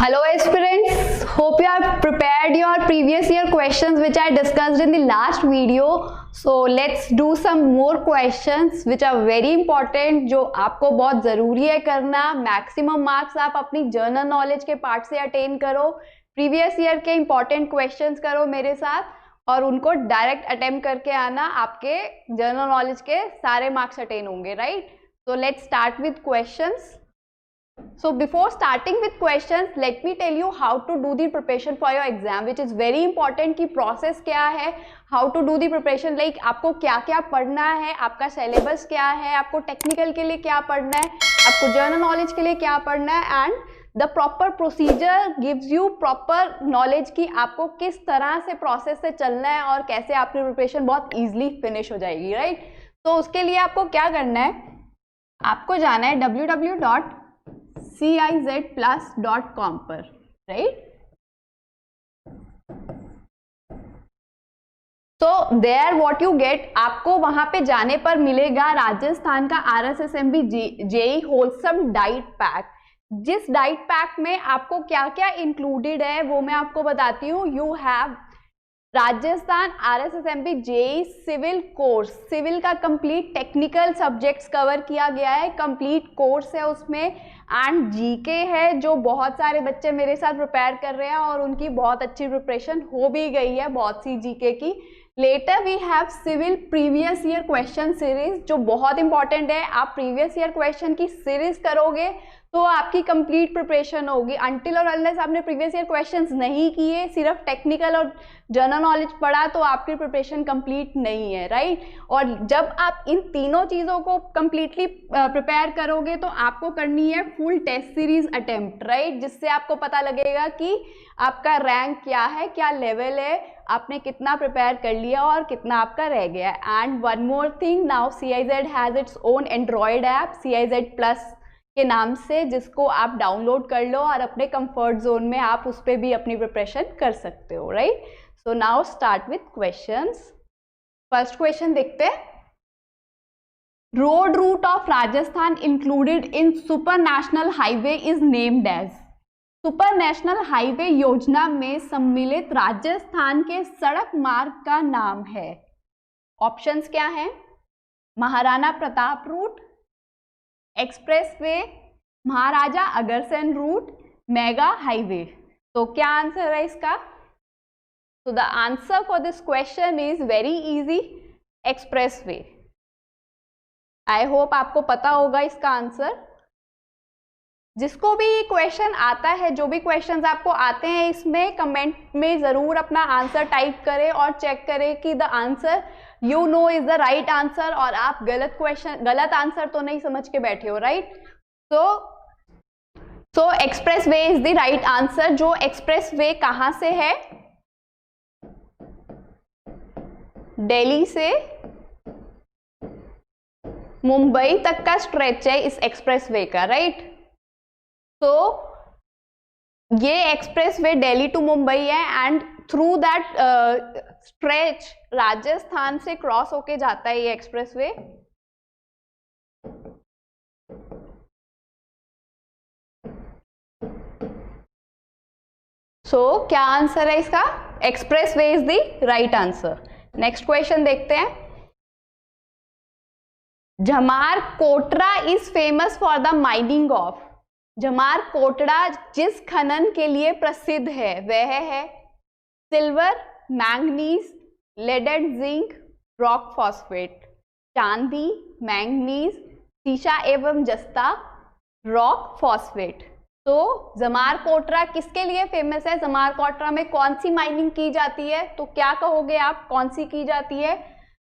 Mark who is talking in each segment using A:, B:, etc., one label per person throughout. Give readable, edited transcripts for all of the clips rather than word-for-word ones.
A: Hello aspirants, hope you have prepared your previous year questions which I discussed in the last video. So let's do some more questions which are very important, जो आपको बहुत ज़रूरी है करना. Maximum marks आप अपनी general knowledge के part से अटेन करो. प्रीवियस ईयर के इंपॉर्टेंट क्वेश्चंस करो मेरे साथ और उनको डायरेक्ट अटेम्प्ट करके आना. आपके जनरल नॉलेज के सारे मार्क्स अटेन होंगे, right? So let's start with questions. So before starting with questions, let me tell you how to do the preparation for your exam, which is very important. कि process क्या है, how to do the preparation, like आपको क्या क्या पढ़ना है, आपका syllabus क्या है, आपको technical के लिए क्या पढ़ना है, आपको general knowledge के लिए क्या पढ़ना है, and the proper procedure gives you proper knowledge कि आपको किस तरह से process से चलना है और कैसे आपकी preparation बहुत easily finish हो जाएगी, right? तो उसके लिए आपको क्या करना है, आपको जाना है www.cizplus.com पर, राइट? तो देयर व्हाट यू गेट, आपको वहां पे जाने पर मिलेगा राजस्थान का RSSMB JE wholesome diet pack. जिस डाइट पैक में आपको क्या क्या इंक्लूडेड है वो मैं आपको बताती हूँ. You have Rajasthan RSSMB JE civil course, civil का कंप्लीट टेक्निकल सब्जेक्ट्स कवर किया गया है, कंप्लीट कोर्स है उसमें. एंड जीके है जो बहुत सारे बच्चे मेरे साथ प्रिपेयर कर रहे हैं और उनकी बहुत अच्छी प्रिपरेशन हो भी गई है बहुत सी जीके की. Later we have civil previous year question series जो बहुत इंपॉर्टेंट है. आप प्रीवियस ईयर क्वेश्चन की सीरीज करोगे तो आपकी कंप्लीट प्रिपरेशन होगी. अनटिल और अनलेस आपने प्रीवियस ईयर क्वेश्चंस नहीं किए, सिर्फ टेक्निकल और जनरल नॉलेज पढ़ा, तो आपकी प्रिपरेशन कंप्लीट नहीं है, राइट? और जब आप इन तीनों चीज़ों को कंप्लीटली प्रिपेयर करोगे तो आपको करनी है full test series attempt, right? जिससे आपको पता लगेगा कि आपका रैंक क्या है, क्या लेवल है, आपने कितना प्रिपेयर कर लिया और कितना आपका रह गया. And one more thing, now CIZ has its own Android app CIZ plus के नाम से, जिसको आप डाउनलोड कर लो और अपने कंफर्ट जोन में आप उस पर भी अपनी प्रिपरेशन कर सकते हो, right? So now start with questions. First question देखते हैं. Road route of Rajasthan included in super national highway is named as. Super national highway योजना में सम्मिलित राजस्थान के सड़क मार्ग का नाम है. ऑप्शंस क्या हैं? Maharana Pratap root, expressway, Maharaja Agrasen root, mega highway. तो क्या आंसर है इसका? तो the answer for this question is very easy, expressway. I hope आपको पता होगा इसका आंसर. जिसको भी क्वेश्चन आता है, जो भी क्वेश्चंस आपको आते हैं, इसमें कमेंट में जरूर अपना आंसर टाइप करें और चेक करें कि the answer you know is the right answer और आप गलत आंसर तो नहीं समझ के बैठे हो, right? So expressway is the right answer. जो एक्सप्रेसवे कहां से है? दिल्ली से मुंबई तक का स्ट्रेच है इस एक्सप्रेसवे का, राइट? तो ये एक्सप्रेसवे दिल्ली टू मुंबई है and through that stretch Rajasthan से क्रॉस होके जाता है ये एक्सप्रेसवे. सो क्या आंसर है इसका? Expressway is the right answer. Next question देखते हैं. Jhamar Kotra is famous for the mining of. Jhamar Kotra जिस खनन के लिए प्रसिद्ध है वह है silver, manganese, lead and zinc, rock phosphate. चांदी, मैंगनीज, सीसा एवं जस्ता, रॉक फॉस्फेट. तो जमार कोटरा किसके लिए फेमस है? जमार कोटरा में कौन सी माइनिंग की जाती है? तो क्या कहोगे आप, कौन सी की जाती है?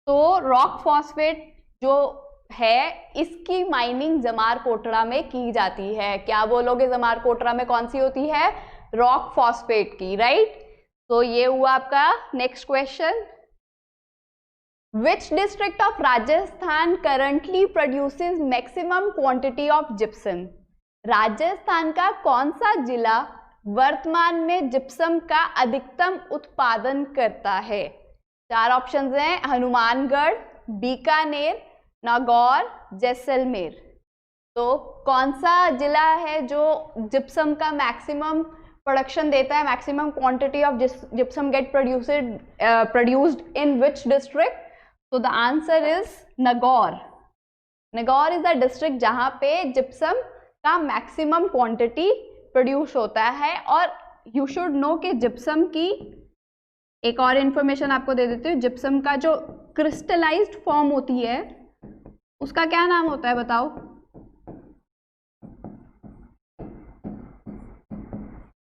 A: तो रॉक फॉस्फेट जो है इसकी माइनिंग जमार कोटरा में की जाती है. क्या बोलोगे, जमार कोटरा में कौन सी होती है? रॉक फॉस्फेट की, राइट? तो ये हुआ आपका next question. Which district of Rajasthan currently produces maximum quantity of gypsum. Rajasthan का कौन सा जिला वर्तमान में जिप्सम का अधिकतम उत्पादन करता है? चार ऑप्शंस हैं, हनुमानगढ़, बीकानेर, नागौर, जैसलमेर. तो कौन सा जिला है जो जिप्सम का मैक्सिमम प्रोडक्शन देता है, maximum quantity of gypsum get produced in which district? तो the answer is Nagaur. Nagaur is the district जहां पे जिप्सम का मैक्सिमम क्वांटिटी प्रोड्यूस होता है। और यू शुड नो कि जिप्सम की एक और इन्फॉर्मेशन आपको दे देती हूँ, जिप्सम का जो क्रिस्टलाइज्ड फॉर्म होती है उसका क्या नाम होता है बताओ?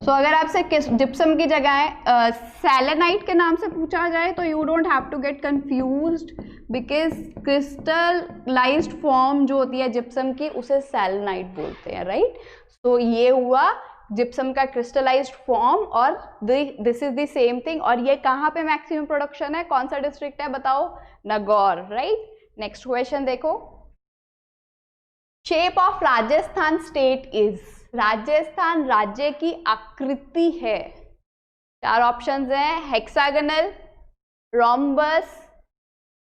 A: तो अगर आपसे जिप्सम की जगह सेलेनाइट के नाम से पूछा जाए तो you don't have to get confused, because crystallized form जो होती है जिप्सम की उसे सेलेनाइट बोलते हैं, राइट? तो ये हुआ जिप्सम का क्रिस्टलाइज्ड फॉर्म और this is the same thing. और ये कहाँ पे मैक्सिमम प्रोडक्शन है, कौन सा डिस्ट्रिक्ट है बताओ? नगौर, राइट? नेक्स्ट क्वेश्चन देखो, shape of Rajasthan state is, Rajasthan राज्य की आकृति है, चार ऑप्शंस हैं, हेक्सागोनल, रोम्बस,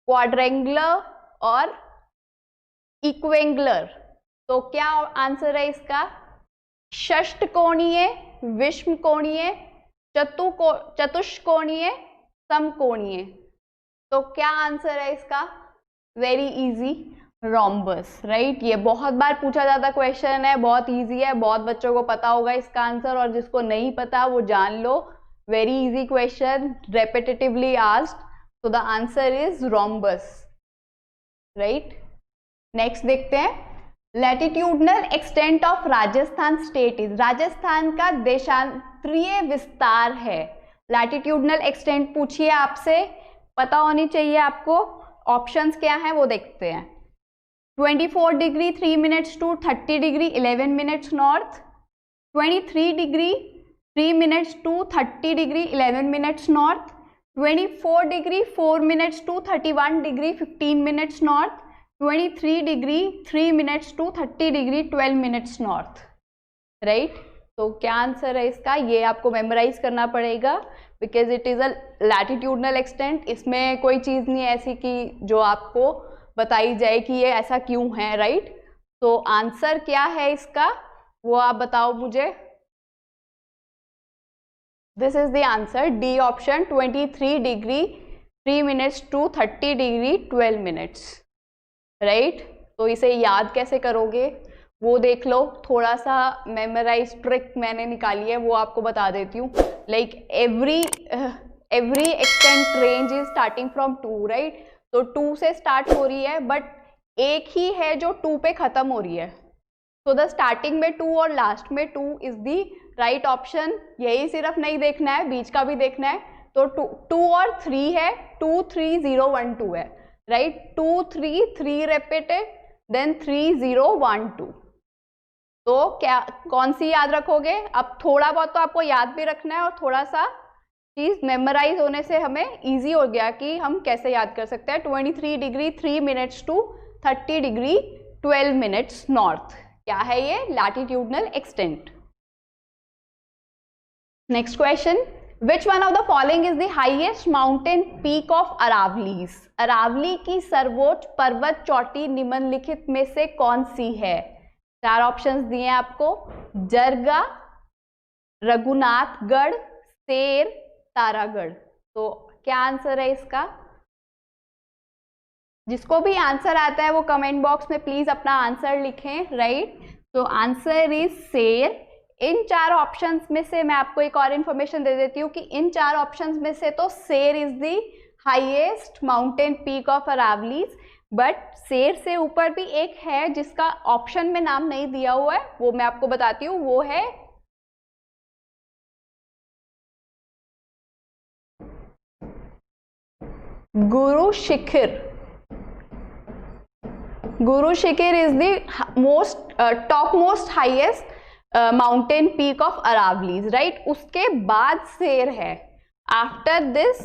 A: क्वाड्रेंगुलर और इक्वेंगुलर। तो क्या आंसर है इसका? षष्टकोणीय, विषमकोणीय, चतुष्कोणीय, समकोणीय। तो क्या आंसर है इसका? Very easy, rhombus, right? ये बहुत बार पूछा जाता क्वेश्चन है, बहुत इजी है, बहुत बच्चों को पता होगा इसका आंसर, और जिसको नहीं पता वो जान लो, very easy question, repetitively asked. तो the answer is rhombus, right? Next देखते हैं, latitudinal extent of Rajasthan state is, Rajasthan का देशांतरीय विस्तार है। लैटिट्यूडनल एक्सटेंट पूछिए, आपसे पता होनी चाहिए आपको। ऑप्शंस क्या हैं वो देखते हैं, 24 degree 3 minutes to 30 degree 11 minutes north, 23 degree 3 minutes to 30 degree 11 minutes north, 24 degree 4 minutes to 31 degree 15 minutes north, 23 degree 3 minutes to 30 degree 12 minutes north, right? तो क्या आंसर है इसका? ये आपको मेमोराइज करना पड़ेगा, because it is a latitudinal extent. इसमें कोई चीज़ नहीं है ऐसी कि जो आपको बताई जाए कि ये ऐसा क्यों है, राइट? तो आंसर क्या है इसका वो आप बताओ मुझे। This is the answer, D option, 23 degree 3 minutes to 30 degree 12 minutes, right? तो इसे याद कैसे करोगे वो देख लो, थोड़ा सा मेमोराइज ट्रिक मैंने निकाली है वो आपको बता देती हूँ। Like every extent range is starting from 2, right? तो 2 से स्टार्ट हो रही है, बट एक ही है जो 2 पे खत्म हो रही है। तो द स्टार्टिंग में 2 और लास्ट में 2 इज द राइट ऑप्शन। यही सिर्फ नहीं देखना है, बीच का भी देखना है। तो 2 और 3 है, 2 3 0 1 2 है, राइट? 2 3 3 repeated, then 3 0 1 2। तो क्या कौन सी याद रखोगे? अब थोड़ा बहुत तो आपको याद भी रखना है, और थोड़ा सा चीज मेमोराइज होने से हमें इजी हो गया कि हम कैसे याद कर सकते हैं। 23 degree 3 minutes to 30 degree 12 minutes north, क्या है ये? Latitudinal extent. Next question, Which one of the following is the highest mountain peak of Aravallis? Aravalli की सर्वोच्च पर्वत चोटी निम्नलिखित में से कौन सी है? चार ऑप्शंस दिए आपको, जरगा, रघुनाथगढ़, सेर, तारागढ़। तो क्या आंसर है इसका? जिसको भी आंसर आता है वो कमेंट बॉक्स में प्लीज अपना आंसर लिखें, राइट? तो आंसर इज सेर। इन चार ऑप्शंस में से मैं आपको एक और इन्फॉर्मेशन दे देती हूँ कि इन चार ऑप्शंस में से तो सेर is the highest mountain peak of Aravallis, but सेर से ऊपर भी एक है जिसका ऑप्शन में नाम नहीं दिया हुआ है, वो मैं आपको बताती हूँ, वो है Guru Shikhar. Guru Shikhar is the top most highest mountain peak of Aravallis, right? उसके बाद सेर है, आफ्टर दिस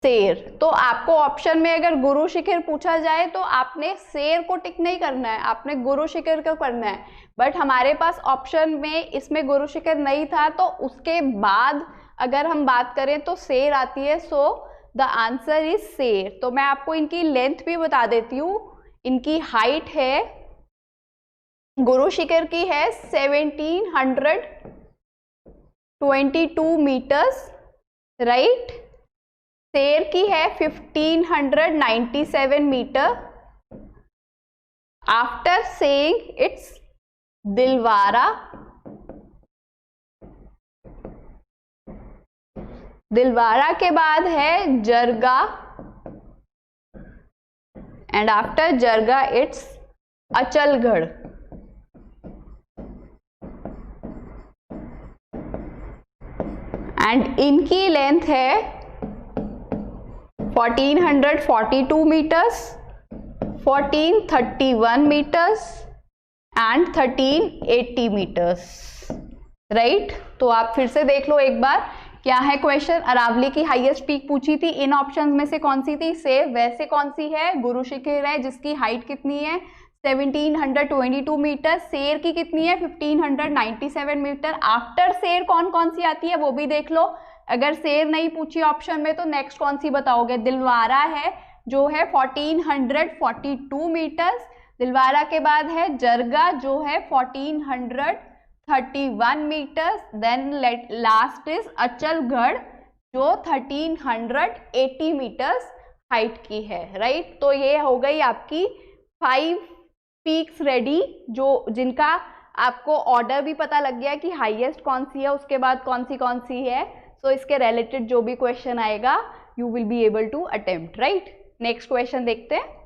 A: सेर। तो आपको ऑप्शन में अगर गुरु शिखर पूछा जाए तो आपने सेर को टिक नहीं करना है, आपने गुरु शिखर को करना है। बट हमारे पास ऑप्शन में इसमें गुरु शिखर नहीं था, तो उसके बाद अगर हम बात करें तो सेर आती है। सो द आंसर इज सेर। तो मैं आपको इनकी लेंथ भी बता देती हूँ। इनकी हाइट है, गुरु शिखर की है 1722 मीटर्स, राइट। सेर की है 1597 metre. After saying it's Dilwara, Dilwara के बाद है Jarga, and after Jarga it's Achalgarh. And इनकी लेंथ है 1442 metres, 1431 metres and 1380 metres, right. तो आप फिर से देख लो एक बार क्या है क्वेश्चन। अरावली की हाईएस्ट पीक पूछी थी, इन ऑप्शंस में से कौन सी थी? सेर। वैसे कौन सी है? गुरु शिखर है, जिसकी हाइट कितनी है? 1722 मीटर। सेर की कितनी है? 1597 मीटर। आफ्टर सेर कौन कौन सी आती है वो भी देख लो। अगर सेर नहीं पूछी ऑप्शन में तो नेक्स्ट कौन सी बताओगे? दिलवारा है जो है 1442 मीटर्स। दिलवारा के बाद है जरगा जो है 1431 meters. Then last is Achalgarh जो 1380 मीटर्स हाइट की है, राइट। तो ये हो गई आपकी 5 पीक्स रेडी, जो जिनका आपको ऑर्डर भी पता लग गया कि हाईएस्ट कौन सी है, उसके बाद कौन सी है। सो इसके रिलेटेड जो भी क्वेश्चन आएगा you will be able to attempt, right. Next question देखते हैं।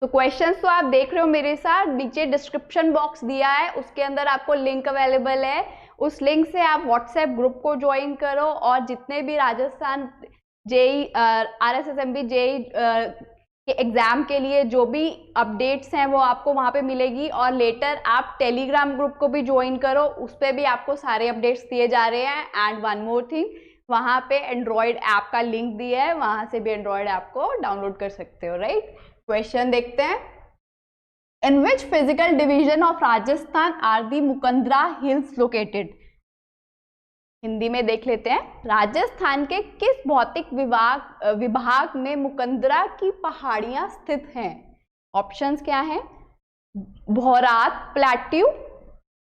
A: तो क्वेश्चंस तो आप देख रहे हो मेरे साथ, नीचे डिस्क्रिप्शन बॉक्स दिया है, उसके अंदर आपको लिंक अवेलेबल है। उस लिंक से आप व्हाट्सएप ग्रुप को ज्वाइन करो और जितने भी राजस्थान जेई RSSMB जेई के एग्जाम के लिए जो भी अपडेट्स हैं वो आपको वहाँ पे मिलेगी। और लेटर आप टेलीग्राम ग्रुप को भी ज्वाइन करो, उस पर भी आपको सारे अपडेट्स दिए जा रहे हैं। एंड वन मोर थिंग, वहाँ पे एंड्रॉयड ऐप का लिंक दिया है, वहाँ से भी एंड्रॉयड ऐप को डाउनलोड कर सकते हो, राइट। क्वेश्चन देखते हैं। In which physical division of Rajasthan are the Mukundra hills located? Hindi में देख लेते हैं। राजस्थान के किस भौतिक विभाग में मुकंदरा की पहाड़ियां स्थित हैं? ऑप्शंस क्या हैं? Bhorat plateau,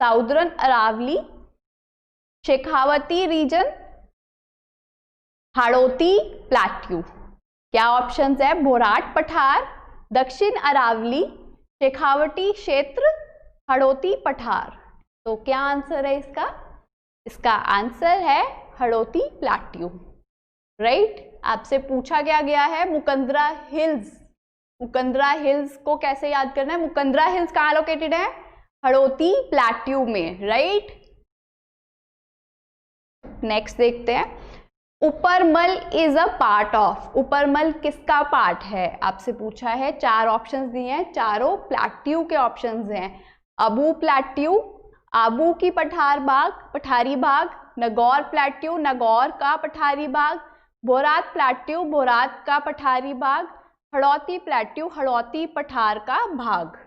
A: southern Aravalli, Shekhawati region, Hadoti plateau. क्या ऑप्शंस है? भौराट पठार, दक्षिण अरावली, शेखावती क्षेत्र, हाड़ौती पठार। तो क्या आंसर है इसका? इसका आंसर है हाड़ौती प्लेट्यू, राइट। आपसे पूछा क्या गया है? मुकंदरा हिल्स। मुकंदरा हिल्स को कैसे याद करना है? मुकंदरा हिल्स कहाँ लोकेटेड है? हाड़ौती प्लेट्यू में, राइट। नेक्स्ट देखते हैं। ऊपरमल इज अ पार्ट ऑफ। ऊपरमल किसका पार्ट है? आपसे पूछा है, 4 ऑप्शंस दिए हैं, चारों प्लेट्यू के ऑप्शंस हैं। अबू प्लेट्यू, आबू की पठारी भाग, नगौर प्लेट्यू, नगौर का पठारी भाग, भौरात प्लेट्यू, भौरात का पठारी भाग, हाड़ौती प्लेट्यू, हाड़ौती पठार का भाग।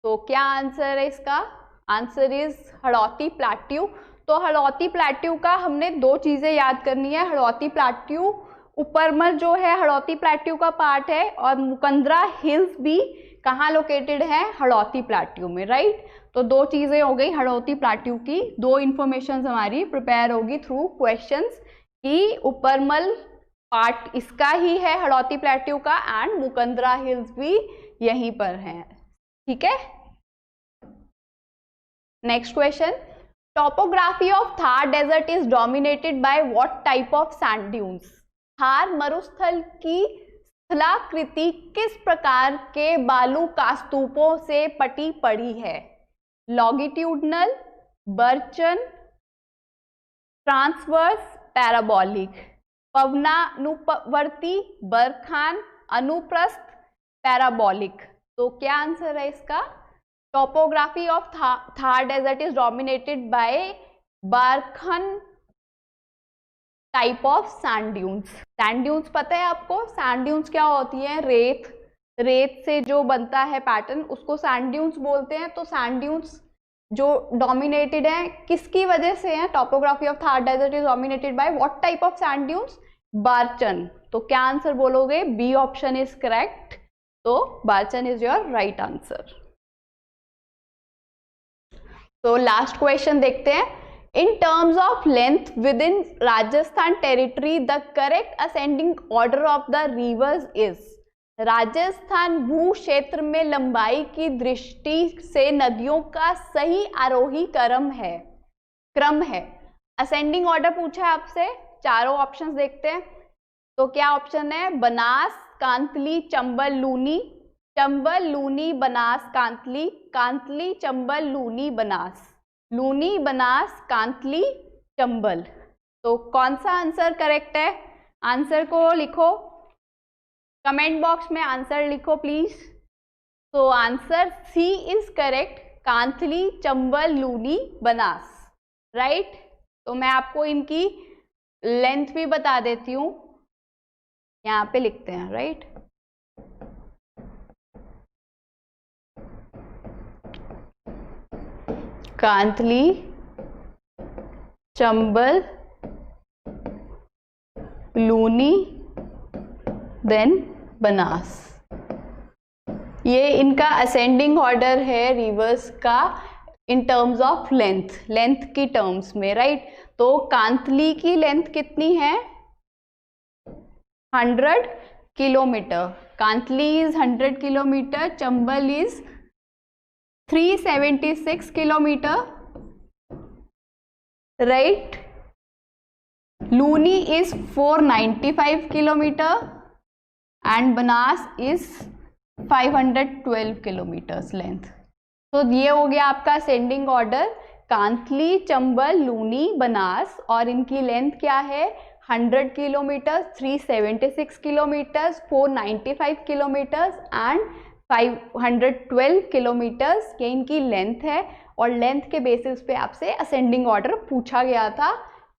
A: तो क्या आंसर है इसका? Answer is Hadoti plateau. तो हाड़ौती प्लेट्यू का हमने 2 चीजें याद करनी है। हाड़ौती प्लेट्यू, ऊपरमल जो है हाड़ौती प्लेट्यू का पार्ट है, और मुकंदरा हिल्स भी कहाँ लोकेटेड है? हाड़ौती प्लेट्यू में, राइट। तो 2 चीजें हो गई हाड़ौती प्लेट्यू की। 2 इंफॉर्मेशन हमारी प्रिपेयर होगी थ्रू क्वेश्चंस कि ऊपरमल पार्ट इसका ही है हाड़ौती प्लेट्यू का, एंड मुकंदरा हिल्स भी यहीं पर है, ठीक है। Next question. Topography of Thar desert is dominated by what type of sand dunes? Thar मरुस्थल की स्थलाकृति किस प्रकार के बालू कास्तूपों से पटी पड़ी है? Longitudinal, barchan, transverse, parabolic. पवनानुवर्ती, बरखान, अनुप्रस्थ, पैराबोलिक। तो क्या आंसर है इसका? Topography of Thar desert is dominated by barchan type of sand dunes. Sand dunes पता है आपको? सैंड ड्यून्स क्या होती है? रेत से जो बनता है पैटर्न, उसको सैंड ड्यून्स बोलते हैं। तो सैंड ड्यून्स जो डोमिनेटेड है किसकी वजह से है? Topography of Thar desert is dominated by what type of sand dunes? Barchan. तो क्या आंसर बोलोगे? B option is correct. तो barchan is your right answer. तो लास्ट क्वेश्चन देखते हैं। In terms of length within Rajasthan territory the correct ascending order of the rivers is. Rajasthan भू क्षेत्र में लंबाई की दृष्टि से नदियों का सही आरोही क्रम है। असेंडिंग ऑर्डर पूछा है आपसे, चारों ऑप्शंस देखते हैं। तो क्या ऑप्शन है? बनास, कांतली, चंबल, लूनी। चंबल, लूनी, बनास, कांतली, कांतली, चंबल, लूनी, बनास, लूनी, बनास, कांतली, चंबल। तो कौन सा आंसर करेक्ट है? आंसर को लिखो, कमेंट बॉक्स में आंसर लिखो प्लीज। तो answer C is correct, Kantli, Chambal, Luni, Banas, right. तो मैं आपको इनकी लेंथ भी बता देती हूं, यहां पे लिखते हैं, राइट। कांतली, चंबल, लूनी, देन बनास। ये इनका असेंडिंग ऑर्डर है रिवर्स का इन टर्म्स ऑफ लेंथ की टर्म्स में, राइट। तो कांतली की लेंथ कितनी है? 100 kilometre. Kantli is 100 kilometre, Chambal is 376 kilometre, right. Luni is 495 kilometre and Banas is 512 kilometres length. तो ये हो गया आपका असेंडिंग ऑर्डर, कांतली, चंबल, लूनी, बनास, और इनकी लेंथ क्या है? 100 kilometre, 376 kilometres, 495 kilometres and 512 kilometres. ये इनकी लेंथ है और लेंथ के बेसिस पे आपसे असेंडिंग ऑर्डर पूछा गया था,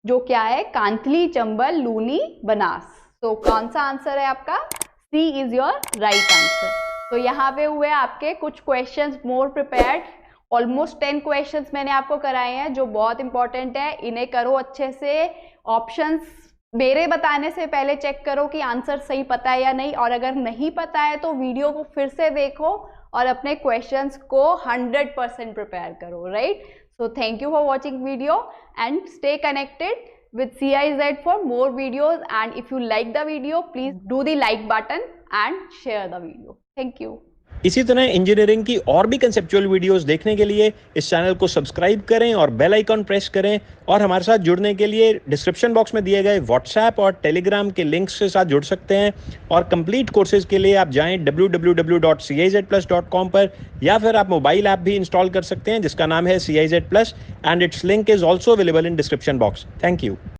A: जो क्या है? कांतली, चंबल, लूनी, बनास। तो कौन सा आंसर है आपका? सी इज योर राइट आंसर। तो यहाँ पे हुए आपके कुछ क्वेश्चंस मोर प्रिपेयर्ड। ऑलमोस्ट 10 क्वेश्चंस मैंने आपको कराए हैं जो बहुत इंपॉर्टेंट है, इन्हें करो अच्छे से। ऑप्शंस मेरे बताने से पहले चेक करो कि आंसर सही पता है या नहीं, और अगर नहीं पता है तो वीडियो को फिर से देखो और अपने क्वेश्चंस को 100% प्रिपेयर करो, right. So thank you for watching video and stay connected with CIZ for more videos, and if you like the video please do the like button and share the video. Thank you.
B: इसी तरह engineering की और भी conceptual videos देखने के लिए इस channel को सब्सक्राइब करें और बेल आइकॉन प्रेस करें, और हमारे साथ जुड़ने के लिए डिस्क्रिप्शन बॉक्स में दिए गए व्हाट्सएप और टेलीग्राम के लिंक्स के साथ जुड़ सकते हैं। और कंप्लीट कोर्सेज के लिए आप जाएं www.cizplus.com पर, या फिर आप मोबाइल ऐप भी इंस्टॉल कर सकते हैं जिसका नाम है CIZ Plus, and it's link is also available in description box. Thank you.